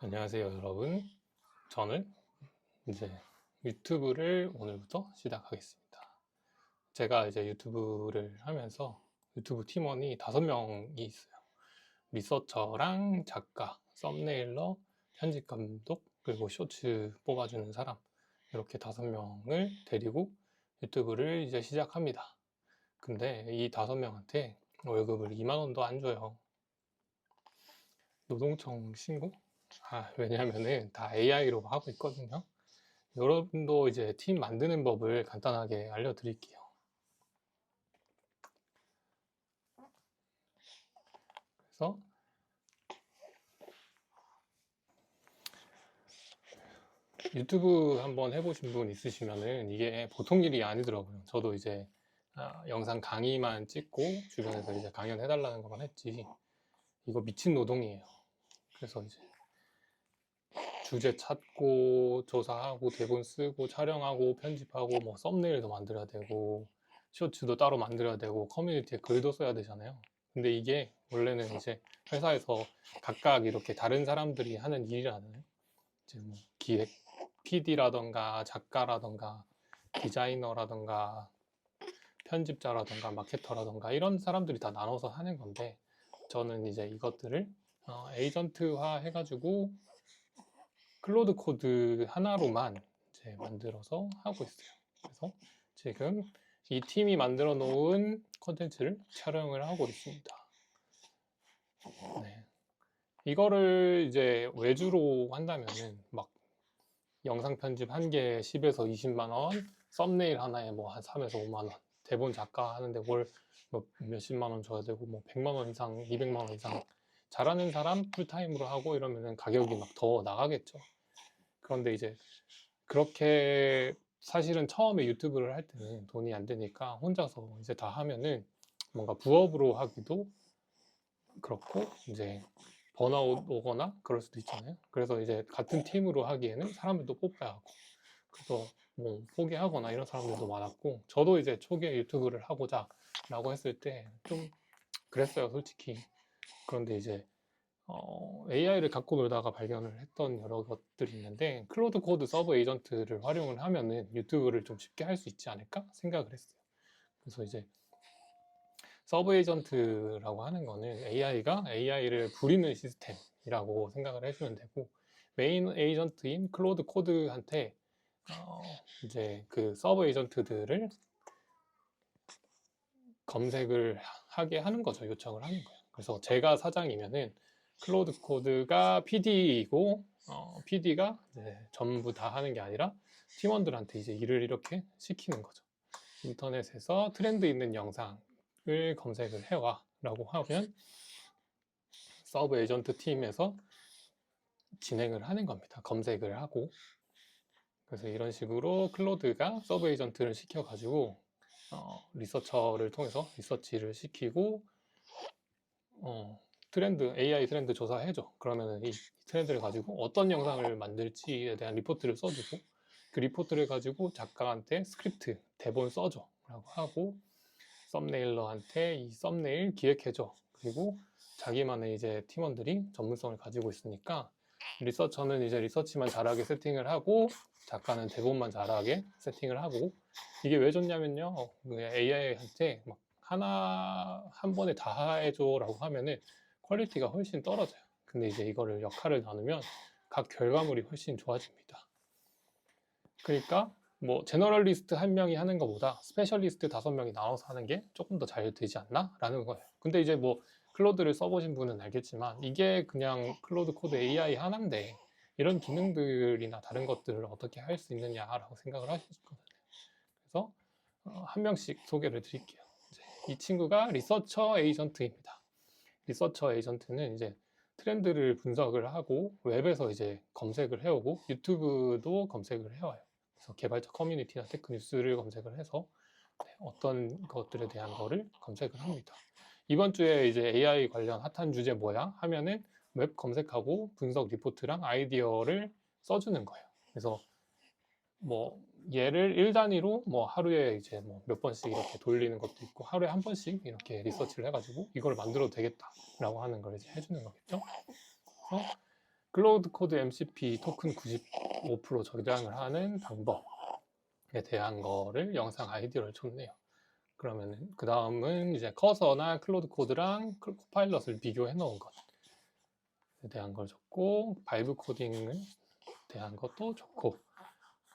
안녕하세요, 여러분. 저는 이제 유튜브를 오늘부터 시작하겠습니다. 제가 이제 유튜브를 하면서 유튜브 팀원이 5명이 있어요. 리서처랑 작가, 썸네일러, 편집 감독, 그리고 쇼츠 뽑아주는 사람, 이렇게 5명을 데리고 유튜브를 이제 시작합니다. 근데 이 5명한테 월급을 2만 원도 안 줘요. 노동청 신고? 왜냐면은 다 AI로 하고 있거든요. 여러분도 이제 팀 만드는 법을 간단하게 알려드릴게요. 그래서 유튜브 한번 해보신 분 있으시면은 이게 보통 일이 아니더라고요. 저도 이제 영상 강의만 찍고 주변에서 이제 강연해달라는 것만 했지, 이거 미친 노동이에요. 그래서 이제 주제 찾고 조사하고 대본 쓰고 촬영하고 편집하고 뭐 썸네일도 만들어야 되고 쇼츠도 따로 만들어야 되고 커뮤니티에 글도 써야 되잖아요. 근데 이게 원래는 이제 회사에서 각각 이렇게 다른 사람들이 하는 일이라는, 이제 뭐 기획 PD라던가 작가라던가 디자이너라던가 편집자라던가 마케터라던가 이런 사람들이 다 나눠서 하는 건데, 저는 이제 이것들을 에이전트화 해가지고 클로드 코드 하나로만 이제 만들어서 하고 있어요. 그래서 지금 이 팀이 만들어 놓은 콘텐츠를 촬영을 하고 있습니다. 네. 이거를 이제 외주로 한다면은 막 영상 편집 한 개에 10에서 20만 원, 썸네일 하나에 뭐 한 3에서 5만 원, 대본 작가 하는데 월 뭐 몇십만 원 줘야 되고, 뭐 100만 원 이상, 200만 원 이상 잘하는 사람 풀타임으로 하고 이러면은 가격이 막 더 나가겠죠. 그런데 이제 그렇게 사실은 처음에 유튜브를 할 때는 돈이 안 되니까 혼자서 이제 다 하면은 뭔가 부업으로 하기도 그렇고 이제 번아웃 오거나 그럴 수도 있잖아요. 그래서 이제 같은 팀으로 하기에는 사람들도 뽑아야 하고, 그래서 뭐 포기하거나 이런 사람들도 많았고, 저도 이제 초기에 유튜브를 하고자 라고 했을 때 좀 그랬어요, 솔직히. 그런데 이제 AI를 갖고 놀다가 발견을 했던 여러 것들이 있는데, 클로드 코드 서브 에이전트를 활용을 하면은 유튜브를 좀 쉽게 할 수 있지 않을까 생각을 했어요. 그래서 이제 서브 에이전트라고 하는 거는 AI가 AI를 부리는 시스템이라고 생각을 해주면 되고, 메인 에이전트인 클로드 코드한테 이제 그 서브 에이전트들을 검색을 하게 하는 거죠. 요청을 하는 거예요. 그래서 제가 사장이면은 클로드 코드가 PD이고, PD가 전부 다 하는 게 아니라 팀원들한테 이제 일을 이렇게 시키는 거죠. 인터넷에서 트렌드 있는 영상을 검색을 해와 라고 하면 서브 에이전트 팀에서 진행을 하는 겁니다. 검색을 하고. 그래서 이런 식으로 클로드가 서브 에이전트를 시켜가지고 리서처를 통해서 리서치를 시키고 트렌드, AI 트렌드 조사해줘. 그러면 이 트렌드를 가지고 어떤 영상을 만들지에 대한 리포트를 써주고, 그 리포트를 가지고 작가한테 스크립트, 대본 써줘 라고 하고, 썸네일러한테 이 썸네일 기획해줘. 그리고 자기만의 이제 팀원들이 전문성을 가지고 있으니까 리서처는 이제 리서치만 잘하게 세팅을 하고, 작가는 대본만 잘하게 세팅을 하고. 이게 왜 좋냐면요, AI한테 막 한 번에 다 해줘라고 하면은 퀄리티가 훨씬 떨어져요. 근데 이제 이거를 역할을 나누면 각 결과물이 훨씬 좋아집니다. 그러니까 뭐 제너럴리스트 한 명이 하는 것보다 스페셜리스트 5명이 나눠서 하는 게 조금 더 잘 되지 않나? 라는 거예요. 근데 이제 뭐 클로드를 써보신 분은 알겠지만 이게 그냥 클로드 코드 AI 하나인데 이런 기능들이나 다른 것들을 어떻게 할 수 있느냐라고 생각을 하실 거거든요. 그래서 한 명씩 소개를 드릴게요. 이 친구가 리서처 에이전트입니다. 리서처 에이전트는 이제 트렌드를 분석을 하고 웹에서 이제 검색을 해오고 유튜브도 검색을 해와요. 그래서 개발자 커뮤니티나 테크 뉴스를 검색을 해서 어떤 것들에 대한 거를 검색을 합니다. 이번 주에 이제 AI 관련 핫한 주제 뭐야? 하면은 웹 검색하고 분석 리포트랑 아이디어를 써주는 거예요. 그래서 뭐 얘를 1단위로 뭐 하루에 이제 뭐 몇 번씩 이렇게 돌리는 것도 있고, 하루에 한 번씩 이렇게 리서치를 해가지고 이걸 만들어도 되겠다라고 하는 걸 이제 해주는 거겠죠. 그래서 클로우드 코드 MCP 토큰 95% 저장을 하는 방법에 대한 거를 영상 아이디어를 줬네요. 그러면은 그 다음은 이제 커서나 클로우드 코드랑 코파일럿을 비교해 놓은 것에 대한 걸 줬고, 바이브 코딩에 대한 것도 좋고,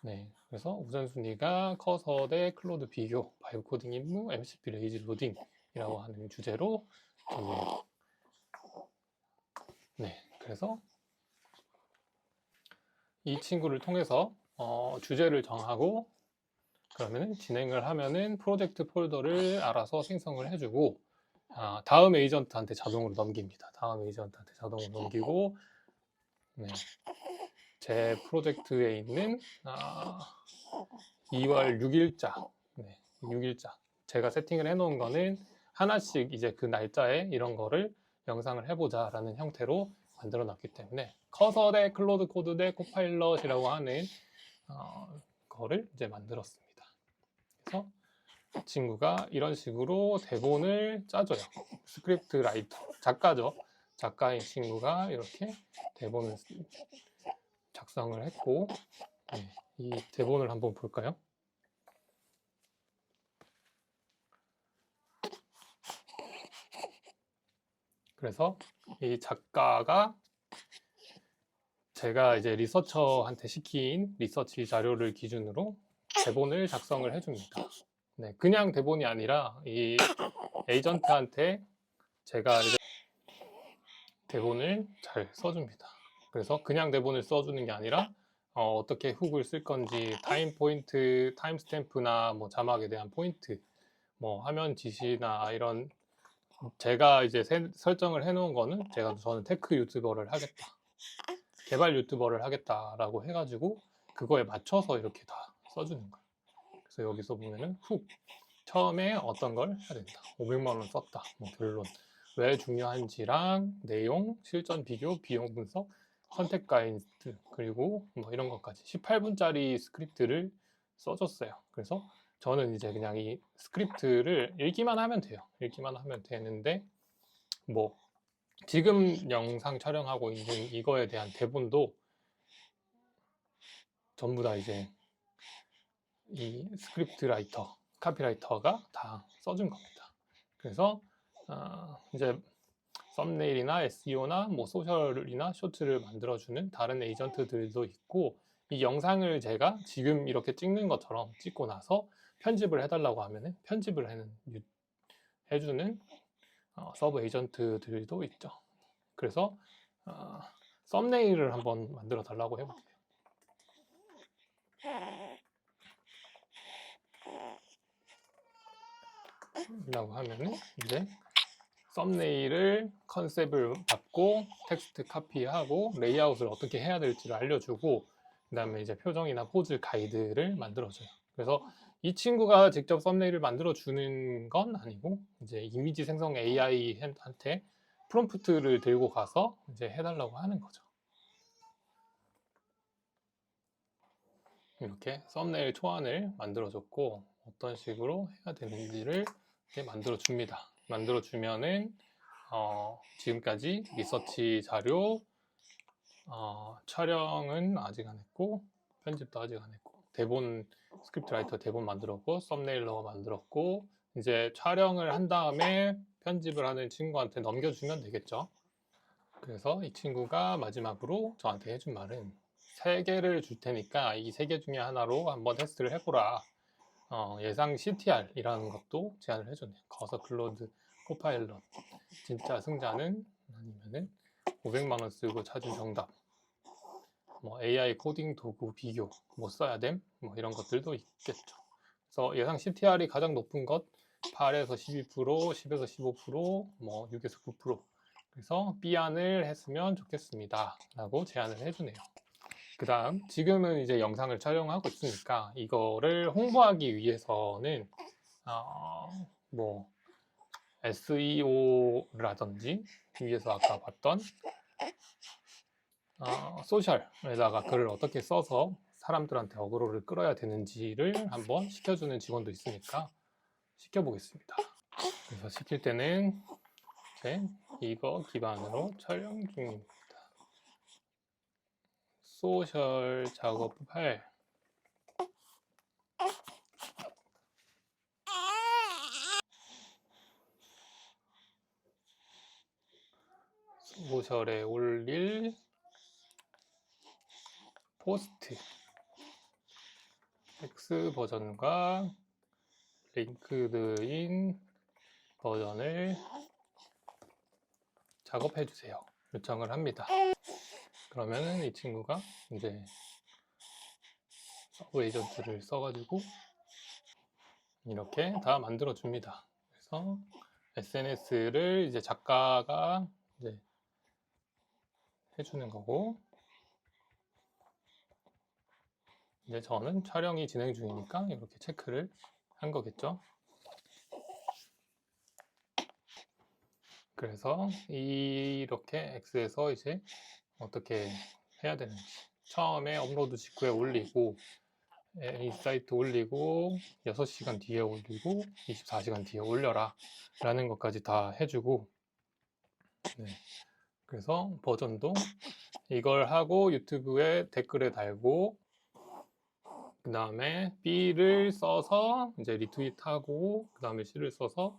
네, 그래서 우선순위가 커서 대 클로드 비교, 바이브 코딩 임무, MCP 레이지 로딩이라고 하는 주제로 줬네요. 네, 그래서 이 친구를 통해서 주제를 정하고, 그러면 진행을 하면은 프로젝트 폴더를 알아서 생성을 해주고, 다음 에이전트한테 자동으로 넘깁니다. 다음 에이전트한테 자동으로 넘기고, 네, 제 프로젝트에 있는 2월 6일자, 네, 6일자 제가 세팅을 해놓은 거는 하나씩 이제 그 날짜에 이런 거를 영상을 해보자 라는 형태로 만들어 놨기 때문에 커서 대 클로드 코드 대 코파일럿이라고 하는 거를 이제 만들었습니다. 그래서 이 친구가 이런 식으로 대본을 짜줘요. 스크립트 라이터, 작가죠. 작가인 친구가 이렇게 대본을 작성을 했고, 네, 이 대본을 한번 볼까요? 그래서 이 작가가 제가 이제 리서처한테 시킨 리서치 자료를 기준으로 대본을 작성을 해줍니다. 네, 그냥 대본이 아니라 이 에이전트한테 제가 이제 대본을 잘 써줍니다. 그래서 그냥 대본을 써주는 게 아니라 어떻게 훅을 쓸 건지, 타임 포인트, 타임 스탬프나 뭐 자막에 대한 포인트, 뭐 화면 지시나 이런 제가 이제 설정을 해놓은 거는 저는 테크 유튜버를 하겠다, 개발 유튜버를 하겠다라고 해가지고 그거에 맞춰서 이렇게 다 써주는 거예요. 그래서 여기서 보면은 훅 처음에 어떤 걸 해야 된다, 500만 원 썼다, 뭐 결론, 왜 중요한지랑 내용, 실전 비교, 비용 분석, 선택 가이드, 그리고 뭐 이런 것까지 18분짜리 스크립트를 써줬어요. 그래서 저는 이제 그냥 이 스크립트를 읽기만 하면 돼요. 읽기만 하면 되는데, 뭐 지금 영상 촬영하고 있는 이거에 대한 대본도 전부 다 이제 이 스크립트 라이터, 카피라이터가 다 써준 겁니다. 그래서 이제 썸네일이나 SEO나 뭐 소셜이나 쇼트를 만들어주는 다른 에이전트들도 있고, 이 영상을 제가 지금 이렇게 찍는 것처럼 찍고 나서 편집을 해달라고 하면 편집을 해주는 서브 에이전트들도 있죠. 그래서 썸네일을 한번 만들어 달라고 해볼게요. 라고 하면은 이제 썸네일을 컨셉을 받고 텍스트 카피하고 레이아웃을 어떻게 해야 될지를 알려주고, 그 다음에 이제 표정이나 포즈 가이드를 만들어줘요. 그래서 이 친구가 직접 썸네일을 만들어주는 건 아니고 이제 이미지 생성 AI한테 프롬프트를 들고 가서 이제 해달라고 하는 거죠. 이렇게 썸네일 초안을 만들어줬고 어떤 식으로 해야 되는지를 이렇게 만들어줍니다. 만들어주면은 지금까지 리서치 자료, 촬영은 아직 안 했고 편집도 아직 안 했고, 대본, 스크립트 라이터 대본 만들었고 썸네일러 만들었고, 이제 촬영을 한 다음에 편집을 하는 친구한테 넘겨주면 되겠죠. 그래서 이 친구가 마지막으로 저한테 해준 말은 3개를 줄 테니까 이 3개 중에 하나로 한번 테스트를 해보라. 예상 CTR이라는 것도 제안을 해줬네요. 커서 클로드 코파일럿, 진짜 승자는 아니면은 500만 원 쓰고 찾은 정답, 뭐 AI 코딩 도구 비교, 뭐 써야 됨, 뭐 이런 것들도 있겠죠. 그래서 예상 CTR이 가장 높은 것 8에서 12%, 10에서 15%, 뭐 6에서 9%. 그래서 B안을 했으면 좋겠습니다. 라고 제안을 해주네요. 그 다음, 지금은 이제 영상을 촬영하고 있으니까 이거를 홍보하기 위해서는 뭐 SEO라든지 위에서 아까 봤던 소셜에다가 글을 어떻게 써서 사람들한테 어그로를 끌어야 되는지를 한번 시켜주는 직원도 있으니까 시켜보겠습니다. 그래서 시킬 때는 이제 이거 기반으로 촬영 중입니다. 소셜 작업 파일 소셜에 올릴 포스트 X 버전과 링크드인 버전을 작업해 주세요. 요청을 합니다. 그러면은 이 친구가 이제 서브 에이전트를 써가지고 이렇게 다 만들어 줍니다. 그래서 SNS를 이제 작가가 이제 해주는 거고, 이제 저는 촬영이 진행 중이니까 이렇게 체크를 한 거겠죠. 그래서 이렇게 X에서 이제 어떻게 해야 되는지, 처음에 업로드 직후에 올리고, 이 사이트 올리고 6시간 뒤에 올리고 24시간 뒤에 올려라 라는 것까지 다 해주고, 네. 그래서 버전도 이걸 하고 유튜브에 댓글에 달고, 그 다음에 B를 써서 이제 리트윗하고, 그 다음에 C를 써서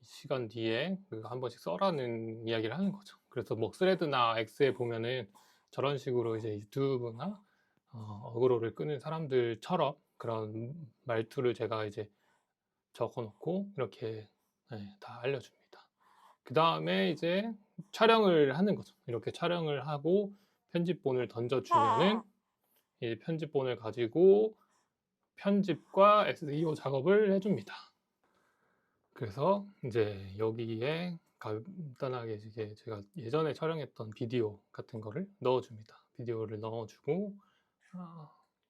시간 뒤에 한 번씩 써라는 이야기를 하는 거죠. 그래서 뭐 스레드나 X에 보면은 저런 식으로 이제 유튜브나 어그로를 끄는 사람들처럼 그런 말투를 제가 이제 적어 놓고 이렇게 다 알려줍니다. 그 다음에 이제 촬영을 하는 거죠. 이렇게 촬영을 하고 편집본을 던져주면은 이 편집본을 가지고 편집과 SEO 작업을 해줍니다. 그래서 이제 여기에 간단하게 이제 제가 예전에 촬영했던 비디오 같은 거를 넣어줍니다. 비디오를 넣어주고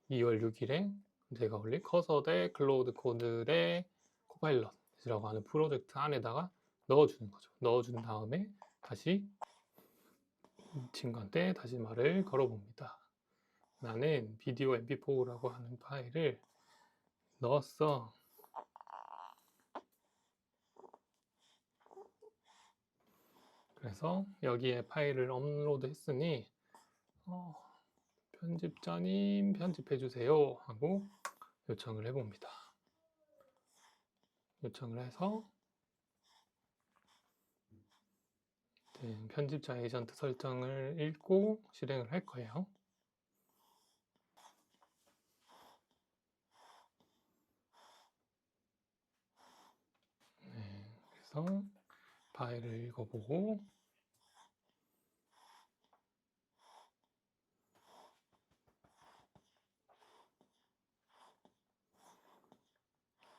2월 6일에 제가 올린 커서 대 클로우드 코드의 코파일럿이라고 하는 프로젝트 안에다가 넣어주는 거죠. 넣어준 다음에 다시 친구한테 다시 말을 걸어봅니다. 나는 비디오 mp4라고 하는 파일을 넣었어. 그래서 여기에 파일을 업로드 했으니 편집자님 편집해주세요 하고 요청을 해봅니다. 요청을 해서 편집자 에이전트 설정을 읽고 실행을 할 거예요. 그래서 파일을 읽어보고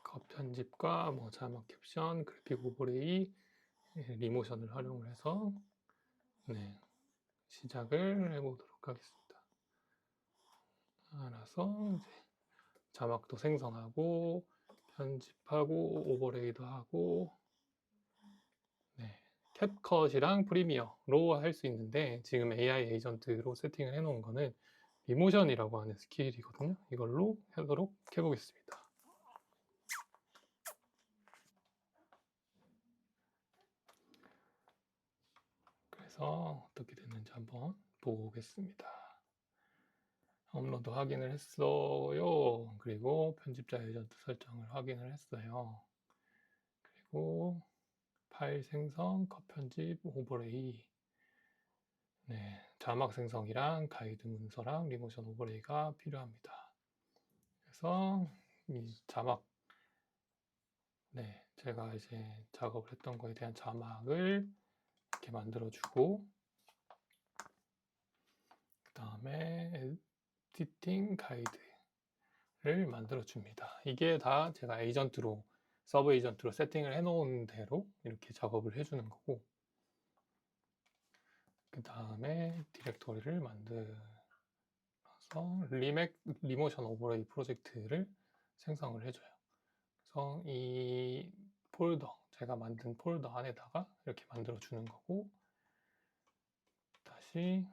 컷 편집과 뭐 자막 캡션, 그래픽 오버레이, 리모션을 활용을 해서 시작을 해보도록 하겠습니다. 알아서 이제 자막도 생성하고 편집하고 오버레이도 하고 캡컷이랑 프리미어로 할 수 있는데 지금 AI 에이전트로 세팅을 해놓은 거는 리모션이라고 하는 스킬이거든요. 이걸로 하도록 해보겠습니다. 그래서 어떻게 됐는지 한번 보겠습니다. 업로드 확인을 했어요. 그리고 편집자 에이전트 설정을 확인을 했어요. 그리고 파일 생성, 컷 편집, 오버레이, 자막 생성이랑 가이드 문서랑 리모션 오버레이가 필요합니다. 그래서 이 자막, 제가 이제 작업을 했던 거에 대한 자막을 이렇게 만들어주고, 그 다음에 에디팅 가이드를 만들어줍니다. 이게 다 제가 에이전트로, 서브 에이전트로 세팅을 해놓은 대로 이렇게 작업을 해주는 거고, 그 다음에 디렉토리를 만들어서 리모션 오버레이 프로젝트를 생성을 해줘요. 그래서 이 폴더, 제가 만든 폴더 안에다가 이렇게 만들어 주는 거고, 다시